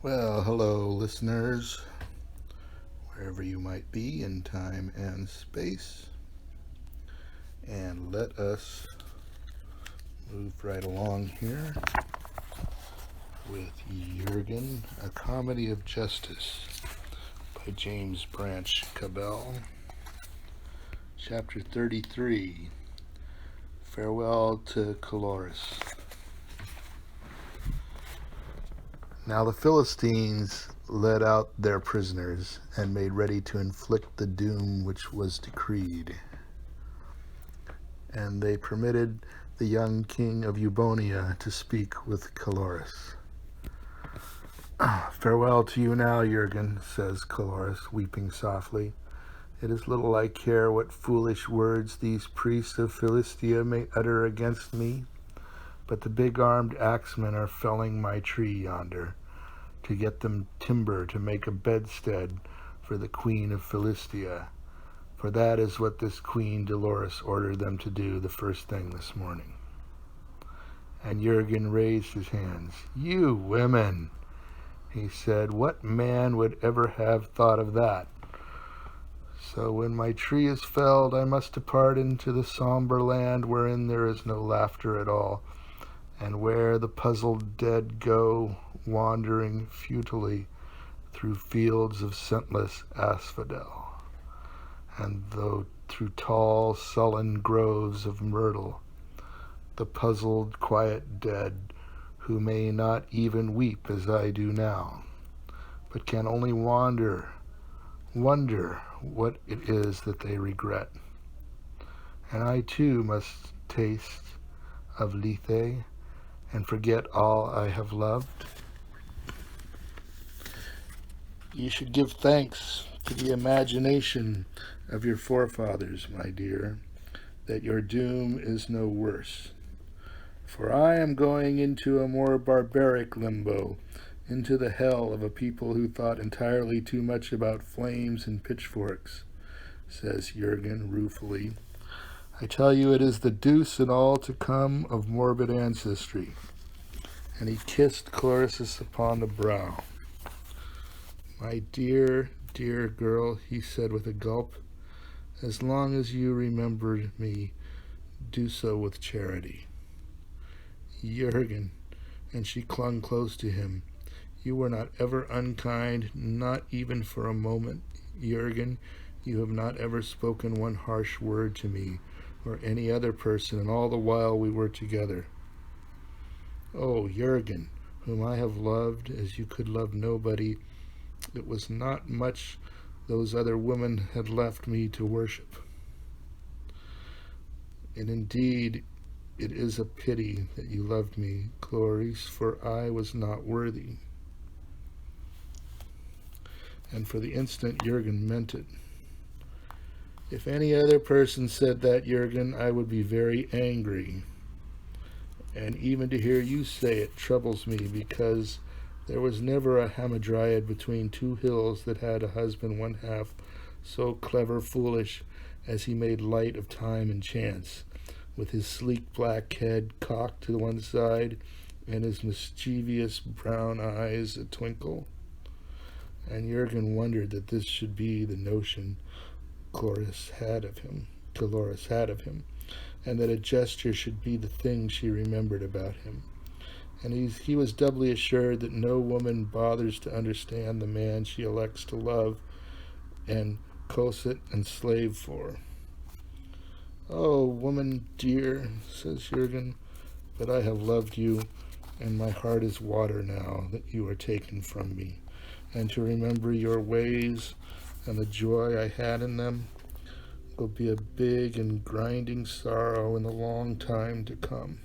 Well, hello, listeners, wherever you might be in time and space. And let us move right along here with Jurgen, A Comedy of Justice by James Branch Cabell. Chapter 33, Farewell to Caloris. Now the Philistines led out their prisoners and made ready to inflict the doom which was decreed. And they permitted the young king of Eubonia to speak with Caloris. Farewell to you now, Jurgen, says Caloris, weeping softly. It is little I care what foolish words these priests of Philistia may utter against me, but the big-armed axemen are felling my tree yonder, to get them timber to make a bedstead for the queen of Philistia, for that is what this Queen Dolores ordered them to do the first thing this morning. And Jurgen raised his hands. You women, he said, what man would ever have thought of that? So when my tree is felled, I must depart into the somber land wherein there is no laughter at all, and where the puzzled dead go wandering futilely through fields of scentless asphodel, and through tall, sullen groves of myrtle, the puzzled, quiet dead who may not even weep as I do now, but can only wonder what it is that they regret. And I too must taste of Lethe and forget all I have loved. You should give thanks to the imagination of your forefathers, my dear, that your doom is no worse. For I am going into a more barbaric limbo, into the hell of a people who thought entirely too much about flames and pitchforks, says Jurgen ruefully. I tell you it is the deuce and all to come of morbid ancestry. And he kissed Cloris upon the brow. My dear, dear girl, he said with a gulp, as long as you remember me, do so with charity. Jurgen, and she clung close to him, you were not ever unkind, not even for a moment. Jurgen, you have not ever spoken one harsh word to me or any other person in all the while we were together. Oh, Jurgen, whom I have loved as you could love nobody, it was not much those other women had left me to worship. And indeed, it is a pity that you loved me, Cloris, for I was not worthy. And for the instant, Jurgen meant it. If any other person said that, Jurgen, I would be very angry. And even to hear you say it troubles me, because there was never a hamadryad between two hills that had a husband one half so clever foolish as he made light of time and chance, with his sleek black head cocked to one side and his mischievous brown eyes a twinkle. And Jurgen wondered that this should be the notion Dolores had of him, and that a gesture should be the thing she remembered about him. And he was doubly assured that no woman bothers to understand the man she elects to love and cosset and slave for. Oh, woman dear, says Jurgen, but I have loved you, and my heart is water now that you are taken from me. And to remember your ways and the joy I had in them will be a big and grinding sorrow in the long time to come.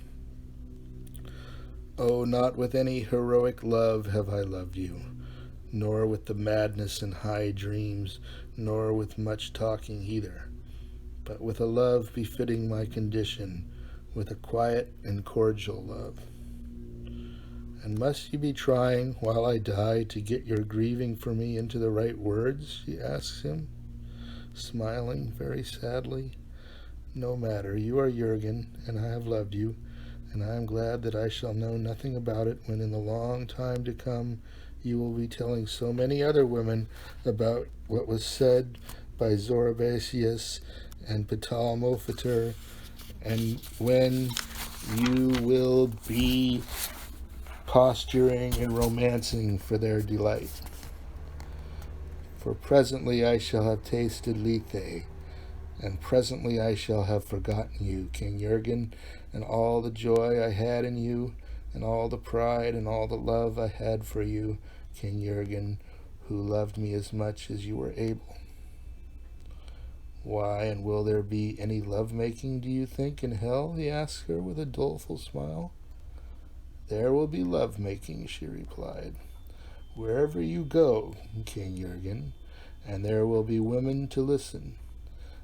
Oh, not with any heroic love have I loved you, nor with the madness and high dreams, nor with much talking either, but with a love befitting my condition, with a quiet and cordial love. And must you be trying, while I die, to get your grieving for me into the right words? She asks him, smiling very sadly. No matter, you are Jurgen, and I have loved you, and I am glad that I shall know nothing about it when in the long time to come you will be telling so many other women about what was said by Zorobasius and Ptolemy, and when you will be posturing and romancing for their delight. For presently I shall have tasted Lethe, and presently I shall have forgotten you, King Jurgen, and all the joy I had in you, and all the pride and all the love I had for you, King Jurgen, who loved me as much as you were able. Why, and will there be any love-making, do you think, in hell? He asked her with a doleful smile. There will be love-making, she replied, wherever you go, King Jurgen, and there will be women to listen.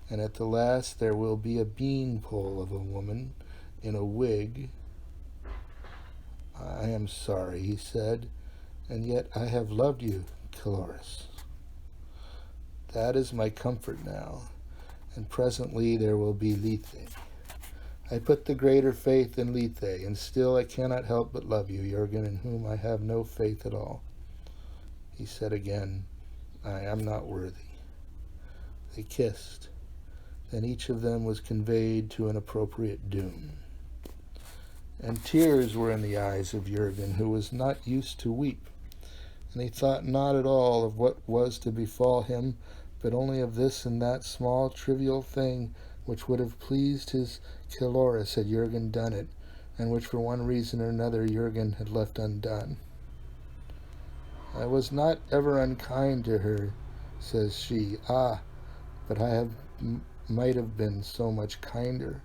And at the last there will be a bean-pole of a woman in a wig. I am sorry, he said, and yet I have loved you, Calorus. That is my comfort now, and presently there will be Lethe. I put the greater faith in Lethe, and still I cannot help but love you, Jurgen, in whom I have no faith at all. He said again, I am not worthy. They kissed. Then each of them was conveyed to an appropriate doom. And tears were in the eyes of Jurgen, who was not used to weep, and he thought not at all of what was to befall him, but only of this and that small trivial thing which would have pleased his Calorus had Jurgen done it, and which for one reason or another Jurgen had left undone. I was not ever unkind to her, says she. Ah, but I might have been so much kinder,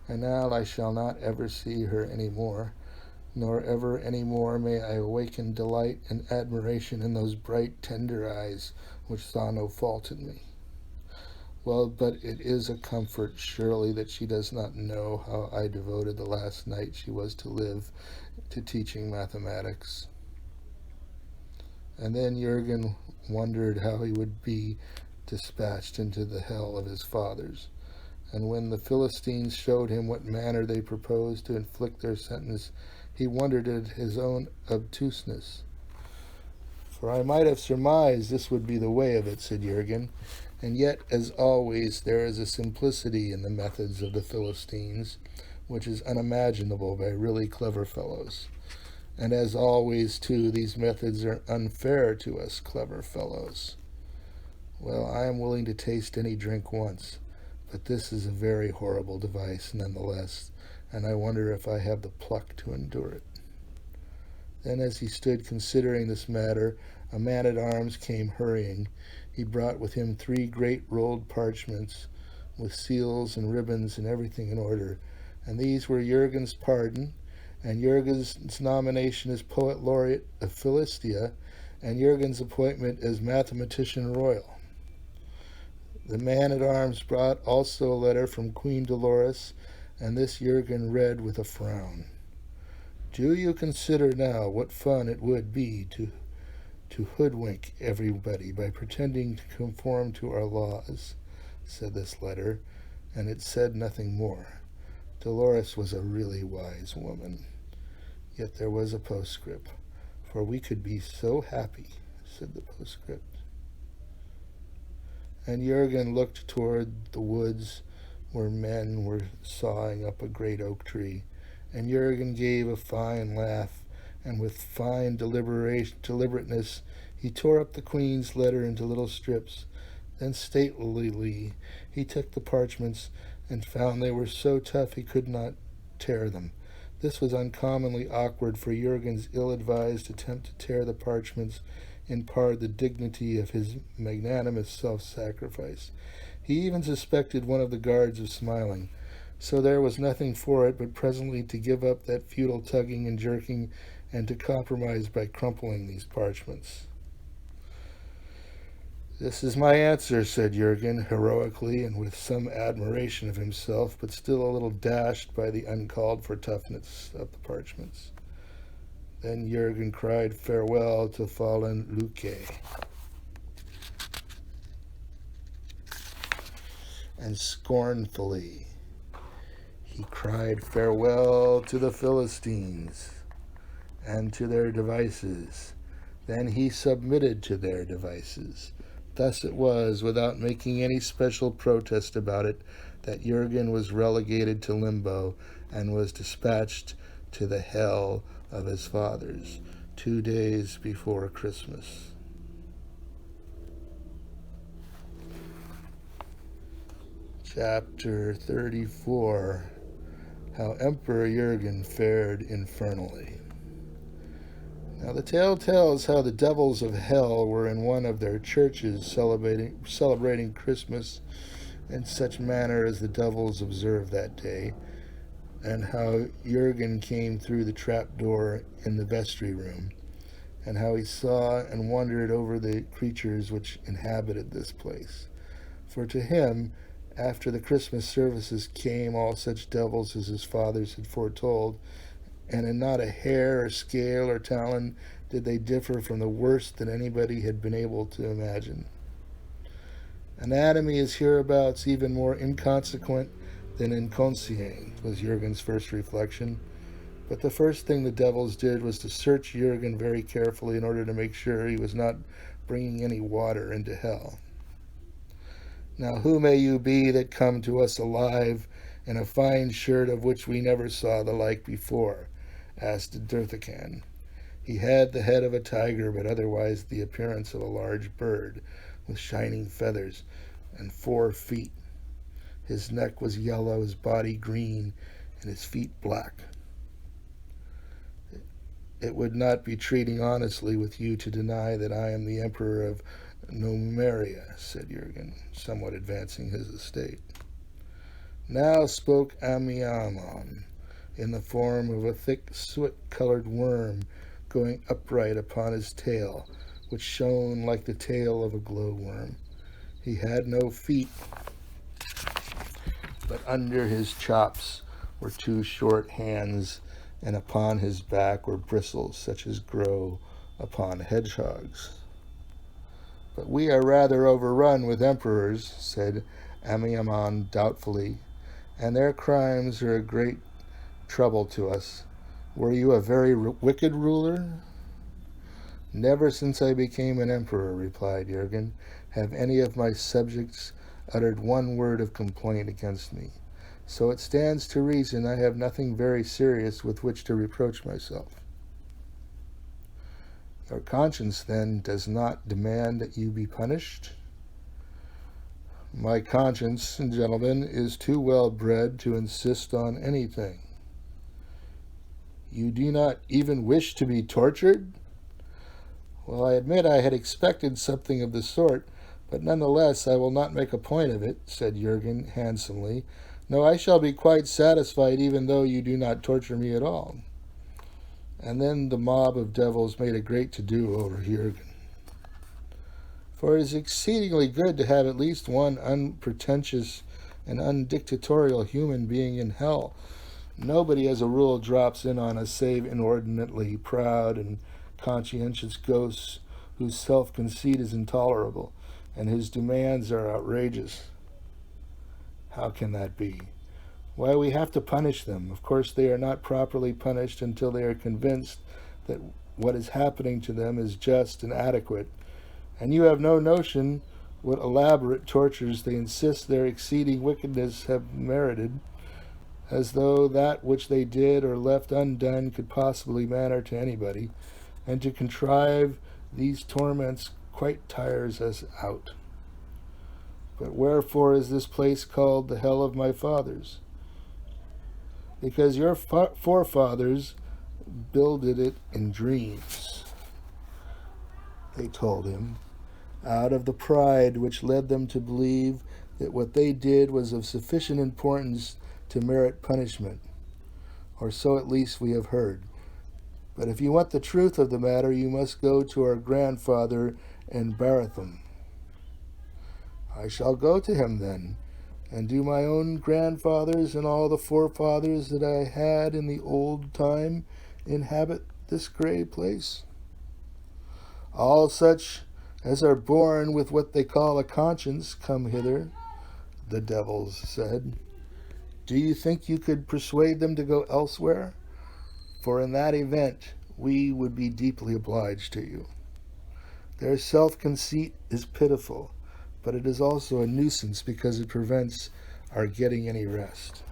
and now I shall not ever see her any more, nor ever any more may I awaken delight and admiration in those bright, tender eyes which saw no fault in me. Well, but it is a comfort, surely, that she does not know how I devoted the last night she was to live to teaching mathematics. And then Jurgen wondered how he would be dispatched into the hell of his fathers. And when the Philistines showed him what manner they proposed to inflict their sentence, he wondered at his own obtuseness. For I might have surmised this would be the way of it, said Jurgen, and yet, as always, there is a simplicity in the methods of the Philistines, which is unimaginable by really clever fellows. And as always, too, these methods are unfair to us clever fellows. Well, I am willing to taste any drink once, but this is a very horrible device nonetheless, and I wonder if I have the pluck to endure it. Then as he stood considering this matter, a man-at-arms came hurrying. He brought with him 3 great rolled parchments, with seals and ribbons and everything in order, and these were Jurgen's pardon, and Jurgen's nomination as poet laureate of Philistia, and Jurgen's appointment as mathematician royal. The man-at-arms brought also a letter from Queen Dolores, and this Jurgen read with a frown. Do you consider now what fun it would be to hoodwink everybody by pretending to conform to our laws, said this letter, and it said nothing more. Dolores was a really wise woman. Yet there was a postscript, for we could be so happy, said the postscript. And Jurgen looked toward the woods where men were sawing up a great oak tree, and Jurgen gave a fine laugh, and with fine deliberateness he tore up the Queen's letter into little strips. Then statelily he took the parchments, and found they were so tough he could not tear them. This was uncommonly awkward, for Jurgen's ill-advised attempt to tear the parchments imparted the dignity of his magnanimous self-sacrifice. He even suspected one of the guards of smiling. So there was nothing for it but presently to give up that futile tugging and jerking, and to compromise by crumpling these parchments. This is my answer, said Jurgen, heroically and with some admiration of himself, but still a little dashed by the uncalled-for toughness of the parchments. Then Jurgen cried farewell to fallen Luque, and scornfully he cried farewell to the Philistines and to their devices. Then he submitted to their devices. Thus it was, without making any special protest about it, that Jurgen was relegated to limbo and was dispatched to the hell of his fathers 2 days before Christmas. Chapter 34. How Emperor Jurgen fared infernally. Now the tale tells how the devils of hell were in one of their churches celebrating Christmas in such manner as the devils observed that day, and how Jurgen came through the trapdoor in the vestry room, and how he saw and wondered over the creatures which inhabited this place. For to him, after the Christmas services came all such devils as his fathers had foretold, and in not a hair or scale or talon did they differ from the worst that anybody had been able to imagine. Anatomy is hereabouts even more inconsequent than inconscient, was Jurgen's first reflection. But the first thing the devils did was to search Jurgen very carefully in order to make sure he was not bringing any water into hell. Now who may you be that come to us alive in a fine shirt of which we never saw the like before? Asked Dirthacan. He had the head of a tiger, but otherwise the appearance of a large bird, with shining feathers and 4 feet. His neck was yellow, his body green, and his feet black. It would not be treating honestly with you to deny that I am the Emperor of Numeria, said Jurgen, somewhat advancing his estate. Now spoke Amiamon, in the form of a thick soot-colored worm going upright upon his tail, which shone like the tail of a glowworm. He had no feet, but under his chops were 2 short hands, and upon his back were bristles such as grow upon hedgehogs. But we are rather overrun with emperors, said Amiamon doubtfully, and their crimes are a great trouble to us. Were you a very wicked ruler? Never since I became an emperor, replied Jurgen, have any of my subjects uttered one word of complaint against me. So it stands to reason I have nothing very serious with which to reproach myself. Your conscience, then, does not demand that you be punished? My conscience, gentlemen, is too well bred to insist on anything. You do not even wish to be tortured? Well, I admit I had expected something of the sort, but nonetheless I will not make a point of it, said Jurgen handsomely. No, I shall be quite satisfied even though you do not torture me at all. And then the mob of devils made a great to-do over Jurgen. For it is exceedingly good to have at least one unpretentious and undictatorial human being in hell. Nobody as a rule drops in on us save inordinately proud and conscientious ghosts whose self-conceit is intolerable and whose demands are outrageous. How can that be? Why, we have to punish them. Of course, they are not properly punished until they are convinced that what is happening to them is just and adequate. And you have no notion what elaborate tortures they insist their exceeding wickedness have merited, as though that which they did or left undone could possibly matter to anybody, and to contrive these torments quite tires us out. But wherefore is this place called the hell of my fathers? Because your forefathers builded it in dreams, they told him, out of the pride which led them to believe that what they did was of sufficient importance to merit punishment, or so at least we have heard. But if you want the truth of the matter, you must go to our grandfather in Barathum. I shall go to him then, and do my own grandfathers and all the forefathers that I had in the old time inhabit this grey place? All such as are born with what they call a conscience come hither, the devils said. Do you think you could persuade them to go elsewhere? For in that event we would be deeply obliged to you. Their self-conceit is pitiful, but it is also a nuisance because it prevents our getting any rest.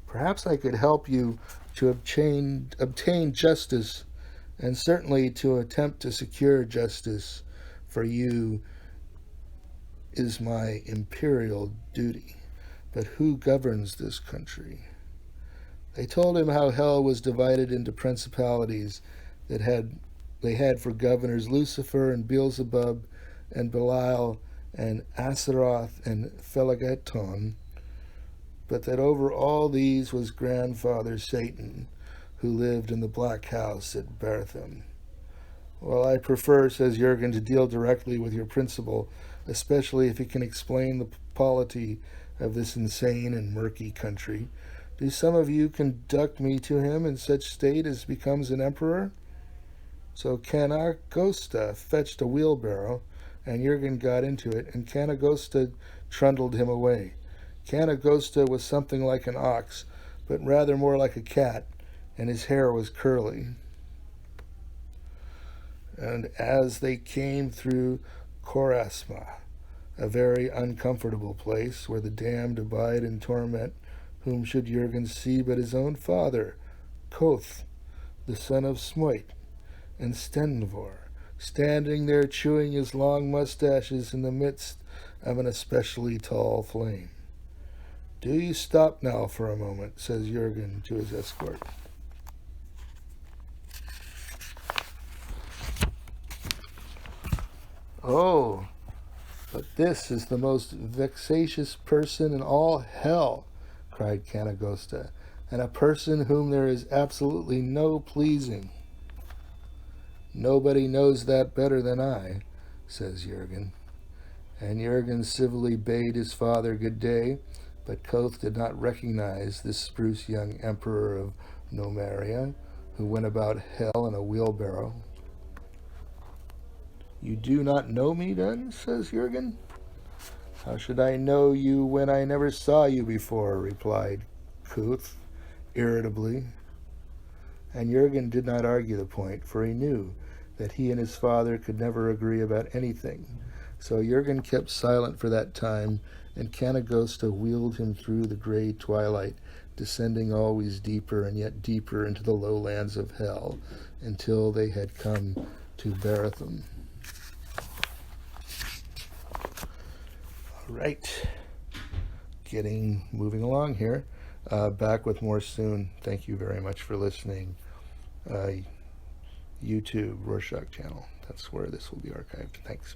Perhaps I could help you to obtain justice, and certainly to attempt to secure justice for you is my imperial duty. But who governs this country? They told him how hell was divided into principalities they had for governors Lucifer and Beelzebub and Belial and Astaroth and Phlegethon, but that over all these was grandfather Satan, who lived in the black house at Bertham. Well, I prefer, says Jurgen, to deal directly with your principal, especially if he can explain the polity of this insane and murky country. Do some of you conduct me to him in such state as becomes an emperor? So Canagosta fetched a wheelbarrow, and Jurgen got into it, and Canagosta trundled him away. Canagosta was something like an ox, but rather more like a cat, and his hair was curly. And as they came through Korasma, a very uncomfortable place where the damned abide in torment, whom should Jurgen see but his own father, Koth, the son of Smoit, and Stenvor, standing there chewing his long mustaches in the midst of an especially tall flame. Do you stop now for a moment, says Jurgen to his escort. Oh, but this is the most vexatious person in all hell, cried Canagosta, and a person whom there is absolutely no pleasing. Nobody knows that better than I, says Jurgen. And Jurgen civilly bade his father good day, but Koth did not recognize this spruce young emperor of Nomeria, who went about hell in a wheelbarrow. You do not know me, then, says Jurgen. How should I know you when I never saw you before, replied Koth irritably. And Jurgen did not argue the point, for he knew that he and his father could never agree about anything. So Jurgen kept silent for that time, and Canagosta wheeled him through the gray twilight, descending always deeper and yet deeper into the lowlands of hell, until they had come to Bertham. All right, moving along here. Back with more soon. Thank you very much for listening. YouTube, Roarshock channel. That's where this will be archived. Thanks.